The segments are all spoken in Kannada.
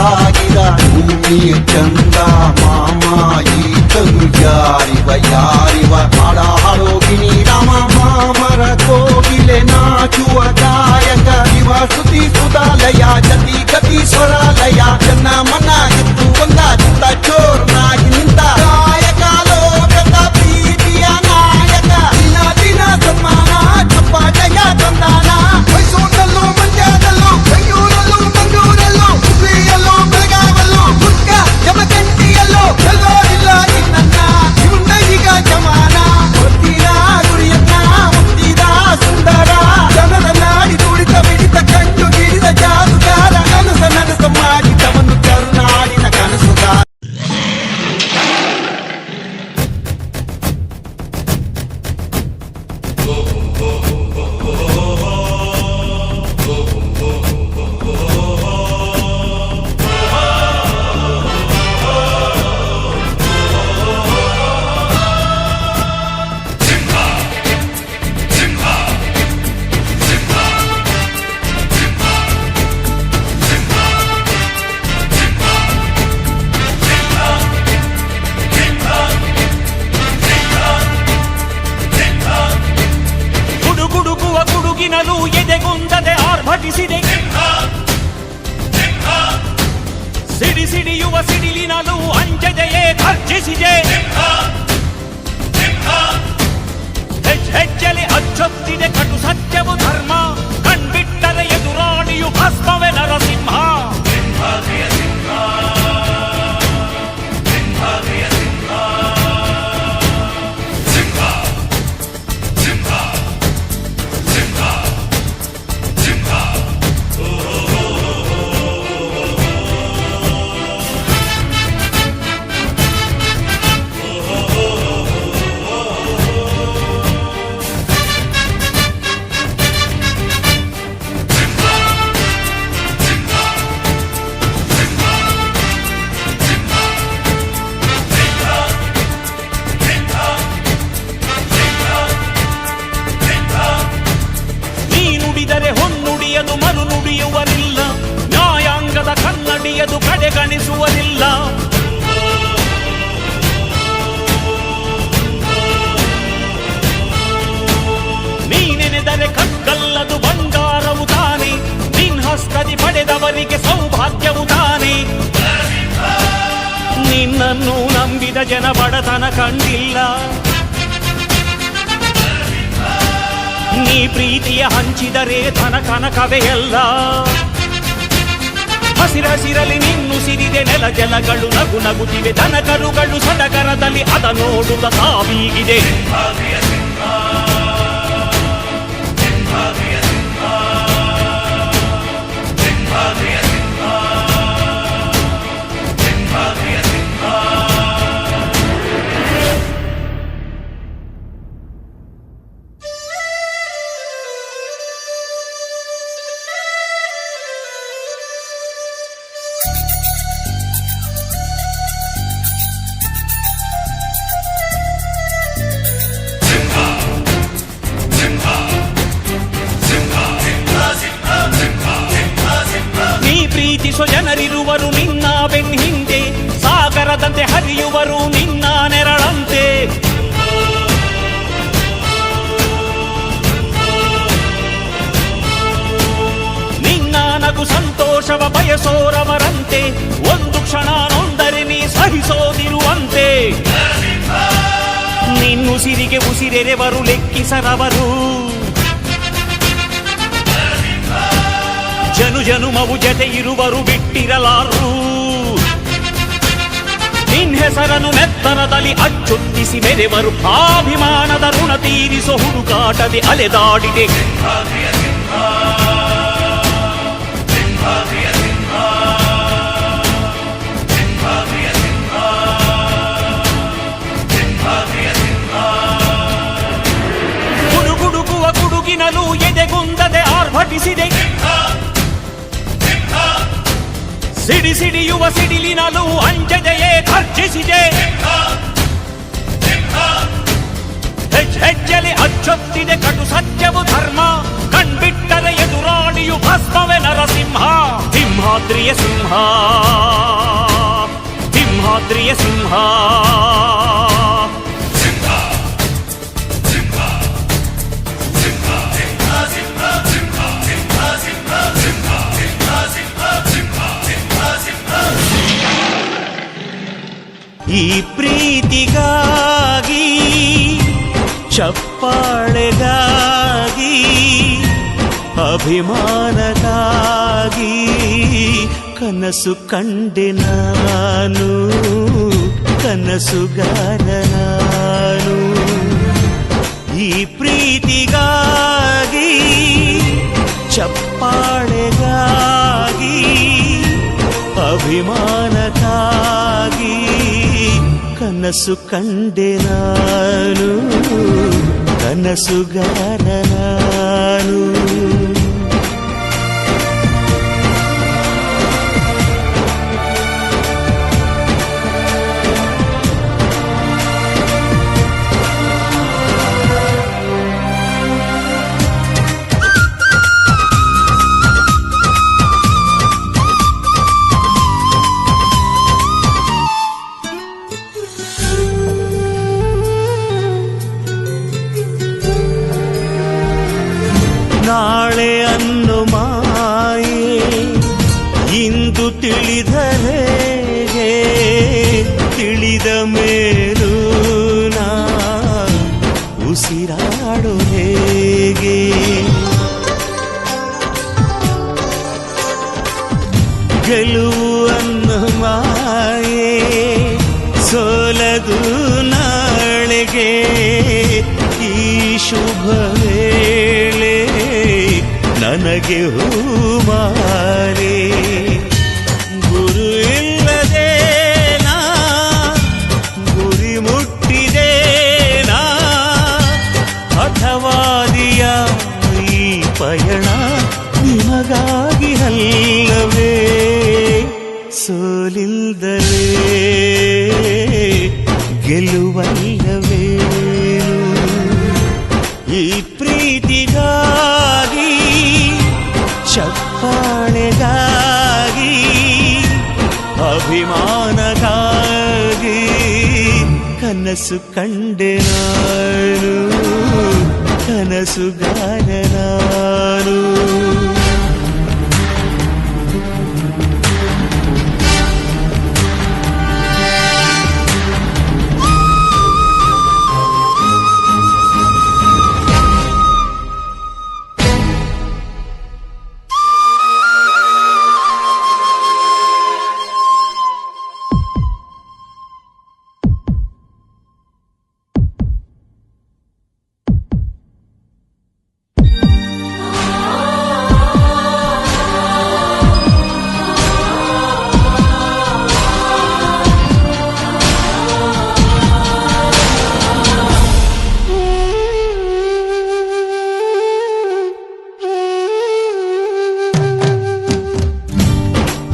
ಸಾಗಿದ ಭೂಮಿಯ ಚಂದ ಮಾಮ ಈತನು ಯಾರಿವ ಹಾಡೋಗಿನಿ ರಾಮ ಮಾಮರ ಕೋಗಿಲೆ ನಾಚುವ ಗಾಯಕ ಇವ ಶ್ರುತಿ ಸುಧಾಲಯ ಜತಿ ಗತಿ ಸ್ವರಾಲಯ ಜನ ಮನ ಎತ್ತು ಒಂದ ಚಿತ್ತ ಚೋರ್ನಾಗಿ ನಿಂತ ಗಾಯಕ ಲೋಕದ ಪ್ರೀತಿಯ ನಾಯಕ ದಿನ ದಿನ ಸನ್ಮಾನ ಚಪ್ಪ ಜಯ ತಂದಾನ ಮೈಸೂರಲ್ಲೂ ಮಂಡ್ಯದಲ್ಲೂ ಬೆಂಗಳೂರಲ್ಲೂ ಮಂಗಳೂರಲ್ಲೂ ಹುಬ್ಳಿಯಲ್ಲೂ ಬೆಳಗಾವಲ್ಲೂ ಹುಡ್ಕ ಜಮಖಂಡಿಯಲ್ಲೂ ಎಲ್ಲೋರಿಲ್ಲ ನಿನ್ನ ಇವನ್ನ ಈಗ ಜಮಾನ ಒತ್ತಿದ ಗುರಿಯನ್ನ ಒತ್ತಿದ ಸುಂದರ ಜನರ ನಾಡಿ ತುಡಿತ ಬಿಡಿತ ಕಂಡು ಹಿಡಿದ ಜಾದುಗಾರ ನನಸ ಮಾಡಿದವನು ಕರುನಾಡಿನ ಕನಸುಗಾರ. ಗುಡುಗಿನಲು ಎದೆಗುಂದದೆ ಆರ್ಭಟಿಸಿದೆ ಸಿಡಿ ಸಿಡಿಯುವ ಸಿಡಿಲಿನಲು ಅಂಜದೆಯೇ ಘರ್ಜಿಸಿದೆ ಹೆಜ್ಜೆಲಿ ಅಚ್ಚೊತ್ತಿದೆ ಕಟು ಸತ್ಯವು ಧರ್ಮ ಕಣ್ಬಿಟ್ಟರೆ ಎದುರಾಣಿಯು ಭಸ್ಮವೇ ನರಸಿಂಹ ಹೊನ್ನುಡಿಯದು ಮರು ನುಡಿಯುವರಿಲ್ಲ ನ್ಯಾಯಾಂಗದ ಕನ್ನಡಿಯದು ಕಡೆಗಣಿಸುವರಿಲ್ಲ ನೀನೆನೆದರೆ ಕಗ್ಗಲ್ಲದು ಬಂಗಾರವು ತಾನೆ ನಿನ್ ಹಸ್ತದಿ ಪಡೆದವರಿಗೆ ಸೌಭಾಗ್ಯವು ತಾನೆ ನಿನ್ನನ್ನು ನಂಬಿದ ಜನ ಬಡತನ ಕಂಡಿಲ್ಲ ನೀ ಪ್ರೀತಿಯ ಹಂಚಿದರೆ ಧನ ಕನಕವೇ ಎಲ್ಲ ಹಸಿರಸಿರಲಿ ನಿನ್ನು ಸಿರಿದೆ ನೆಲ ಜಲಗಳು ನಗು ನಗುತ್ತಿವೆ ದನ ಕರುಗಳು ಸಡಗರದಲ್ಲಿ ಅದ ನೋಡುತ್ತ ತಾವೀಗಿದೆ ಪ್ರೀತಿಸೋ ಜನರಿರುವರು ನಿನ್ನ ಬೆನ್ ಹಿಂದೆ ಸಾಗರದಂತೆ ಹರಿಯುವರು ನಿನ್ನ ನೆರಳಂತೆ ನಿನ್ನ ನಗು ಸಂತೋಷವ ಬಯಸೋರವರಂತೆ ಒಂದು ಕ್ಷಣ ನೊಂದರೆ ನೀ ಸಹಿಸೋದಿರುವಂತೆ ನಿನ್ನುಸಿರಿಗೆ ಉಸಿರೆರೆವರು ಲೆಕ್ಕಿಸರವರು ಜನುಮವು ಜತೆ ಇರುವರು ಬಿಟ್ಟಿರಲಾರು ನಿನ್ ಹೆಸರನ್ನು ನೆತ್ತರದಲ್ಲಿ ಅಚ್ಚೊತ್ತಿಸಿ ಮೆರೆವರು ಅಭಿಮಾನದ ಋಣ ತೀರಿಸೋ ಹುಡುಕಾಟದೆ ಅಲೆದಾಡಿದೆ ಗುಡುಗುಡುಗುವ ಗುಡುಗಿನಲು ಎದೆಗುಂದದೆ ಆರ್ಭಟಿಸಿದೆ ಸಿಡಿ ಸಿಡಿಯುವ ಸಿಡಿಲಿನಲು ಅಂಜದೆಯೇ ಘರ್ಜಿಸಿದೆ ಹೆಜ್ಜೆಲಿ ಅಚ್ಚೊತ್ತಿದೆ ಕಟು ಸತ್ಯವು ಧರ್ಮ ಕಣ್ಬಿಟ್ಟರೆ ಎದುರಾಣಿಯು ಭಸ್ಮವೇ ನರಸಿಂಹ ಸಿಂಹ ಸಿಂಹಾದ್ರಿಯ ಸಿಂಹ ಸಿಂಹಾದ್ರಿಯ ಸಿಂಹ ಈ ಪ್ರೀತಿಗಾಗಿ ಚಪ್ಪಾಳೆಗಾಗಿ ಅಭಿಮಾನಕ್ಕಾಗಿ ಕನಸು ಕಂಡೆ ನಾನು ಕನಸುಗಾರ ನಾನು ಈ ಪ್ರೀತಿಗಾಗಿ ಚಪ್ಪಾಳೆಗಾಗಿ ಅಭಿಮಾನಕ್ಕಾಗಿ ಕನಸು ಕಂಡೆ ನಾನು ಕನಸುಗಾರ ನಾನು ನಾಳೆ ಅನ್ನು ಮಾಯೆ ಇಂದು ತಿಳಿದರೆ ತಿಳಿದ ಮೇಲೂ ನಾ ಉಸಿರಾಡೋ ಹೇಗೆ ಗೆಲುವನ್ನು ಮಾಯೆ ಸೋಲದು ನಾಳೆಗೆ ಈ ಶುಭ ವೇಳೆ ನನಗೆ ಹೂಮಾಲೆ ಗುರು ಇಲ್ಲದೆ ನಾ ಗುರಿ ಮುಟ್ಟಿದೆ ನಾ ಹಠವಾದಿಯ ಈ ಪಯಣ ನಿಮಗಾಗಿ ಅಲ್ಲವೇ ಸೋಲಿಲ್ಲದಲೇ ಗೆಲುವಲ್ಲವೇ ಈ ಪ್ರೀತಿಗಾಗಿ ಚಪ್ಪಾಳೆಗಾಗಿ ಅಭಿಮಾನಗಾಗಿ ಕನಸು ಕಂಡೆ ನಾನು ಕನಸುಗಾರ ನಾನು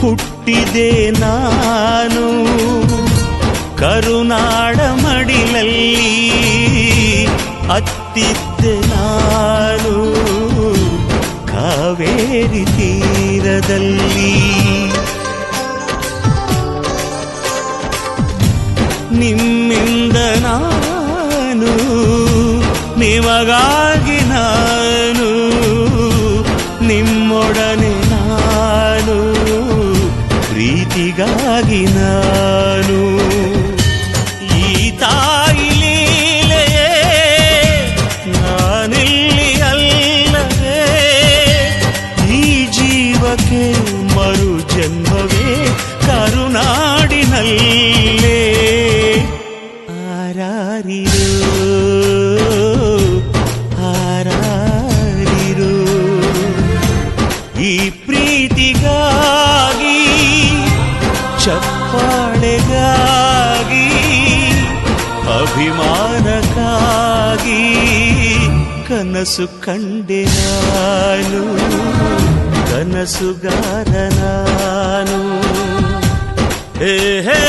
ಹುಟ್ಟಿದೆ ನಾನು ಕರುನಾಡ ಮಡಿಲಲ್ಲಿ ಅತ್ತಿದ್ದೆ ನಾನು ಕಾವೇರಿ ತೀರದಲ್ಲಿ ನಿಮ್ಮಿಂದ ನಾನು ನಿಮಗಾಗಿ ನಾನು ನಿಮ್ಮೊಡನೆ ನಾನು ಪ್ರೀತಿಗಾಗಿ ನಾನು ಈ ತಾಯಿ ಲೀಲೆಯೇ ನಾನಿಲ್ಲಿ ಅಲ್ಲವೇ ಈ ಜೀವಕ್ಕೆ ಮರು ಜನ್ಮವೇ ಕರುನಾಡಿನಲ್ಲೇ ಆರಾರಿರೋ ಆರಾರಿರೋ ಈ ಪ್ರೀತಿಗಾಗಿ ಚಪ್ಪಾಳೆಗಾಗಿ ಅಭಿಮಾನಕ್ಕಾಗಿ ಕನಸು ಕಂಡೆ ನಾನು ಕನಸುಗಾರ ನಾನು ಹೇ ಹೇ